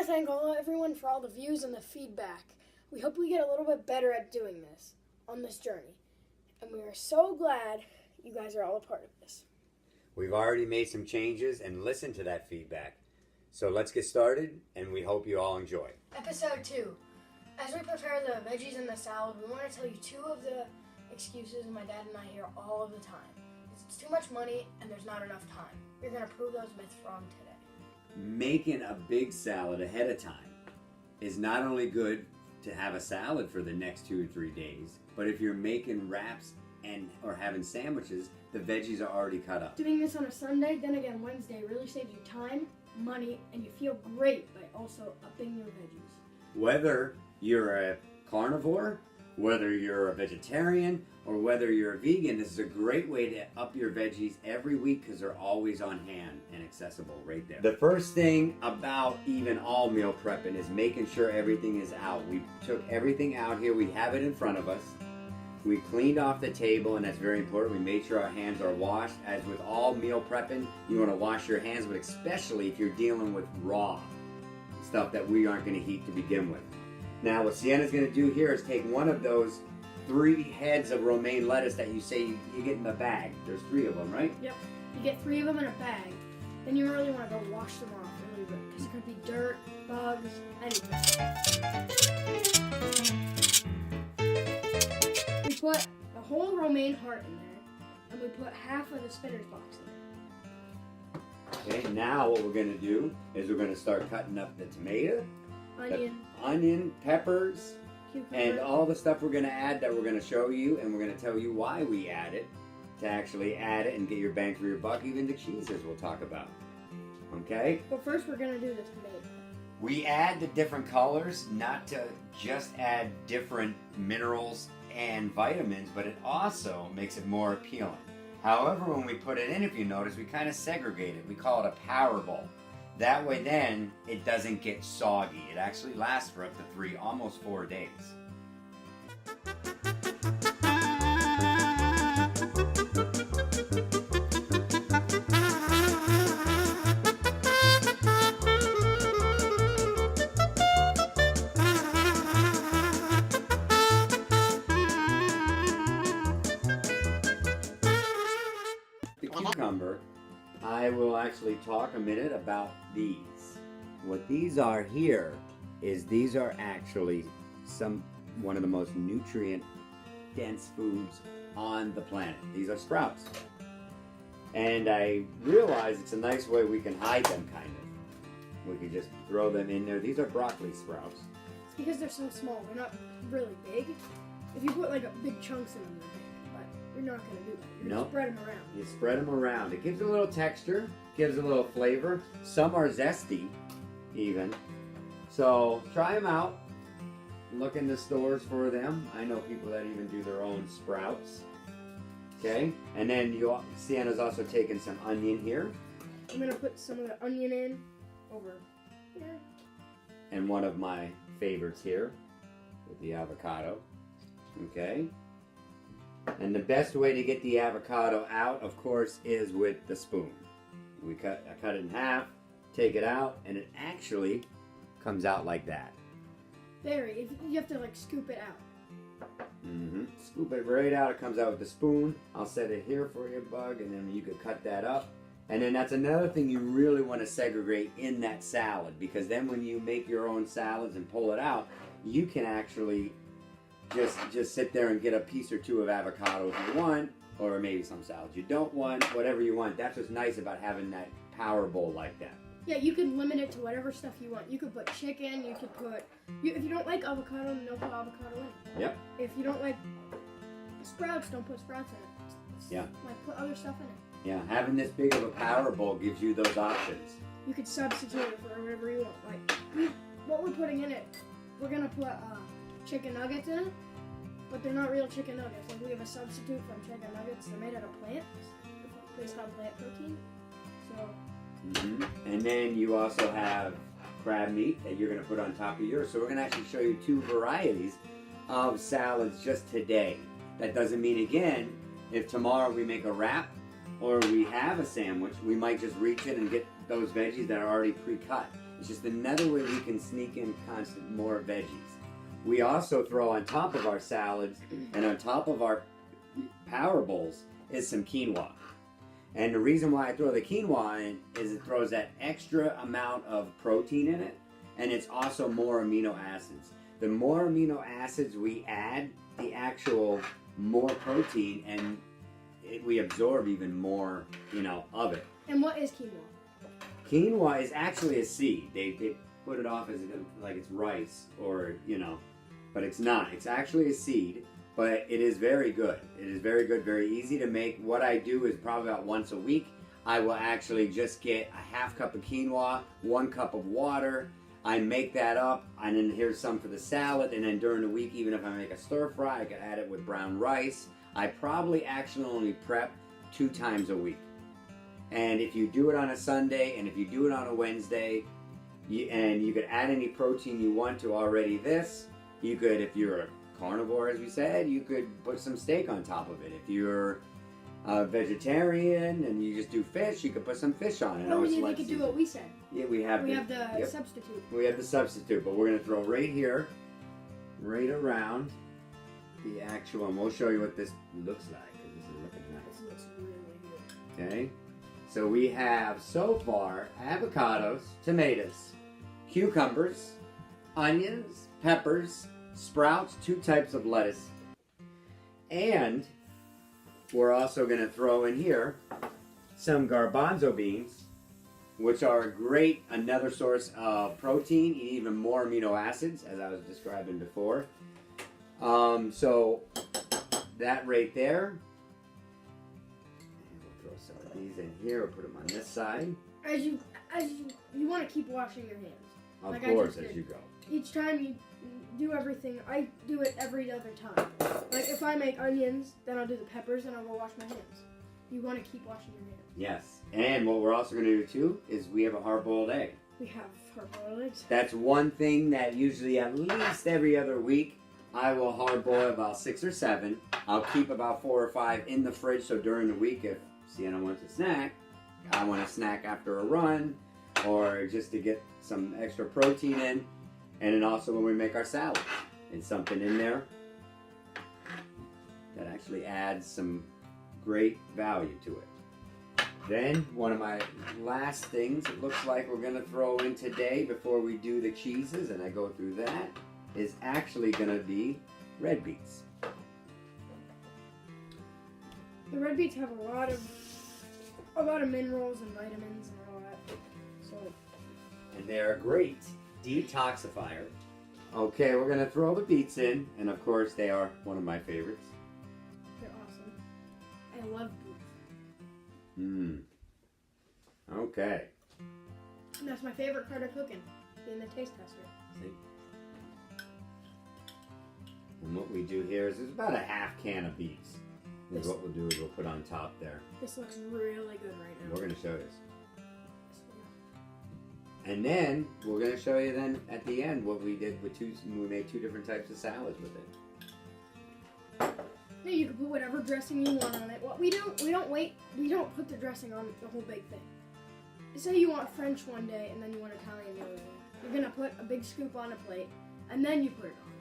to thank everyone for all the views and the feedback. We hope we get a little bit better at doing this on this journey. And we are so glad you guys are all a part of this. We've already made some changes and listened to that feedback. So let's get started, and we hope you all enjoy. Episode 2. As we prepare the veggies and the salad, we want to tell you 2 of the excuses my dad and I hear all of the time. It's too much money and there's not enough time. You're going to prove those myths wrong today. Making a big salad ahead of time is not only good to have a salad for the next 2 or 3 days, but if you're making wraps or having sandwiches, the veggies are already cut up. Doing this on a Sunday, then again Wednesday, really saves you time, money, and you feel great by also upping your veggies. Whether you're a carnivore, whether you're a vegetarian, or whether you're a vegan, this is a great way to up your veggies every week because they're always on hand and accessible right there. The first thing about even all meal prepping is making sure everything is out. We took everything out here. We have it in front of us. We cleaned off the table, and that's very important. We made sure our hands are washed. As with all meal prepping, you want to wash your hands, but especially if you're dealing with raw stuff that we aren't going to heat to begin with. Now, what Sienna's going to do here is take one of those 3 heads of romaine lettuce that you say you get in the bag. There's 3 of them, right? Yep. You get 3 of them in a bag. Then you really want to go wash them off really good because it could be dirt, bugs, anything. We put the whole romaine heart in there, and we put half of the spinach box in there. Okay, now what we're going to do is we're going to start cutting up the tomato, onion, peppers, cucumber, and all the stuff we're going to add that we're going to show you, and we're going to tell you why we add it, to actually add it and get your bang for your buck, even the cheeses we'll talk about. Okay? But first we're going to do the tomato. We add the different colors not to just add different minerals and vitamins, but it also makes it more appealing. However, when we put it in, if you notice, we kind of segregate it. We call it a power bowl. That way then, it doesn't get soggy. It actually lasts for up to 3, almost 4 days. The cucumber, I will actually talk a minute about these. What these are here is these are actually one of the most nutrient dense foods on the planet. These are sprouts. And I realize it's a nice way we can hide them, kind of. We can just throw them in there. These are broccoli sprouts. It's because they're so small. They're not really big. If you put like big chunks in them, they're big. But you're not going to do that. You're going to spread them around. You spread them around. It gives a little texture, gives a little flavor. Some are zesty, even. So try them out. Look in the stores for them. I know people that even do their own sprouts. Okay, and then Sienna's also taking some onion here. I'm going to put some of the onion in over here. And one of my favorites here with the avocado. Okay. And the best way to get the avocado out, of course, is with the spoon. I cut it in half, take it out, and it actually comes out like that. You have to like scoop it out. Scoop it right out. It comes out with the spoon. I'll set it here for you, Bug, and then you could cut that up. And then that's another thing you really want to segregate in that salad, because then when you make your own salads and pull it out, you can actually just sit there and get a piece or 2 of avocado if you want, or maybe some salads you don't want, whatever you want. That's what's nice about having that power bowl like that. Yeah, you can limit it to whatever stuff you want. You could put chicken, you could put... if you don't like avocado, then don't put avocado in. Yep. If you don't like sprouts, don't put sprouts in it. Yeah. Like, put other stuff in it. Yeah, having this big of a power bowl gives you those options. You could substitute it for whatever you want. Like, what we're putting in it, we're going to put chicken nuggets in it, but they're not real chicken nuggets. Like, we have a substitute from chicken nuggets. They're made out of plants, based on plant protein. So... And then you also have crab meat that you're going to put on top of yours. So we're going to actually show you 2 varieties of salads just today. That doesn't mean, again, if tomorrow we make a wrap or we have a sandwich, we might just reach in and get those veggies that are already pre-cut. It's just another way we can sneak in constant more veggies. We also throw on top of our salads and on top of our power bowls is some quinoa. And the reason why I throw the quinoa in is it throws that extra amount of protein in it, and it's also more amino acids. The more amino acids we add, the actual more protein, and we absorb even more, of it. And what is quinoa? Quinoa is actually a seed. They put it off as like it's rice or, but it's not. It's actually a seed, but it is very good. It is very good, very easy to make. What I do is probably about once a week, I will actually just get a half cup of quinoa, 1 cup of water. I make that up, and then here's some for the salad, and then during the week, even if I make a stir fry, I can add it with brown rice. I probably actually only prep 2 times a week. And if you do it on a Sunday, and if you do it on a Wednesday, and you could add any protein you want to already this, you could, if you're a carnivore, as we said, you could put some steak on top of it. If you're a vegetarian and you just do fish, you could put some fish on it. Or you could do what we said. Yeah, we have the substitute. We have the substitute, but we're going to throw right here, right around the actual, and we'll show you what this looks like, because this is looking nice. This looks really good. Okay, so we have, so far, avocados, tomatoes, cucumbers, onions, peppers, sprouts, 2 types of lettuce, and we're also going to throw in here some garbanzo beans, which are another source of protein and even more amino acids, as I was describing before. So that right there. And we'll throw some of these in here. We'll put them on this side. As you want to keep washing your hands. Of course, as you go. Each time you do everything, I do it every other time. Like if I make onions, then I'll do the peppers, and I'll go wash my hands. You want to keep washing your hands. Yes, and what we're also going to do too is we have a hard-boiled egg. We have hard-boiled eggs. That's one thing that usually at least every other week I will hard-boil about 6 or 7. I'll keep about 4 or 5 in the fridge, so during the week if Sienna wants a snack, I want a snack after a run, or just to get some extra protein in. And then also when we make our salad, it's something in there that actually adds some great value to it. Then one of my last things it looks like we're going to throw in today before we do the cheeses, and I go through that, is actually going to be red beets. The red beets have a lot of minerals and vitamins and all that. So. And they're a great detoxifier. Okay, we're going to throw the beets in, and of course they are one of my favorites. They're awesome. I love beets. Okay. And that's my favorite part of cooking, being the taste tester. See? And what we do here is about a half can of beets. Is what we'll do is we'll put on top there. This looks really good right now. We're going to show this. And then we're going to show you then at the end what we did with we made 2 different types of salads with it. Now you can put whatever dressing you want on it. What we don't put the dressing on the whole big thing. Say you want French one day and then you want Italian the other day. You're gonna put a big scoop on a plate and then you put it on.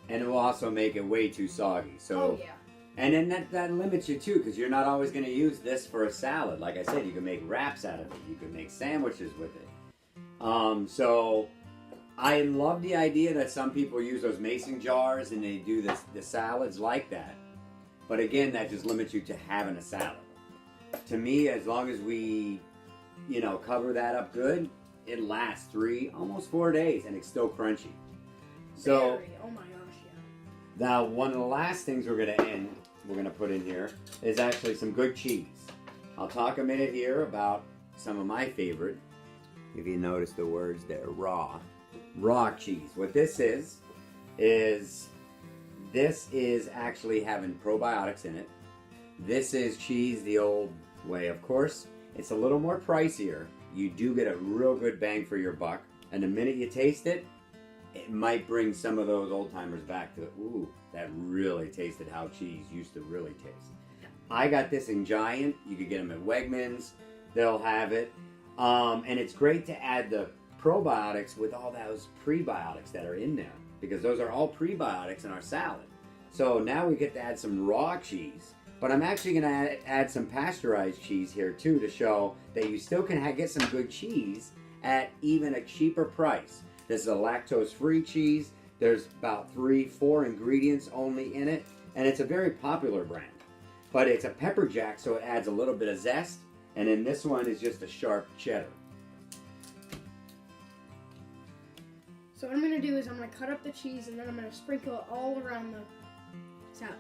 And it will also make it way too soggy. So. Oh yeah. And then that limits you too, because you're not always going to use this for a salad. Like I said, you can make wraps out of it. You can make sandwiches with it. So I love the idea that some people use those mason jars and they do the salads like that. But again, that just limits you to having a salad. To me, as long as we, cover that up good, it lasts 3, almost 4 days, and it's still crunchy. So, oh my gosh, yeah. Now, one of the last things we're going to put in here is actually some good cheese. I'll talk a minute here about some of my favorite. If you notice the words there, raw cheese. What this is actually having probiotics in it. This is cheese the old way. Of course, it's a little more pricier. You do get a real good bang for your buck. And the minute you taste it, it might bring some of those old timers back to, ooh, that really tasted how cheese used to really taste. I got this in Giant. You could get them at Wegmans. They'll have it. And it's great to add the probiotics with all those prebiotics that are in there, because those are all prebiotics in our salad. So now we get to add some raw cheese, but I'm actually going to add some pasteurized cheese here too, to show that you still can get some good cheese at even a cheaper price. This is a lactose-free cheese. There's about 3-4 ingredients only in it, and it's a very popular brand. But it's a pepper jack, so it adds a little bit of zest, and then this one is just a sharp cheddar. So what I'm going to do is I'm going to cut up the cheese and then I'm going to sprinkle it all around the salad.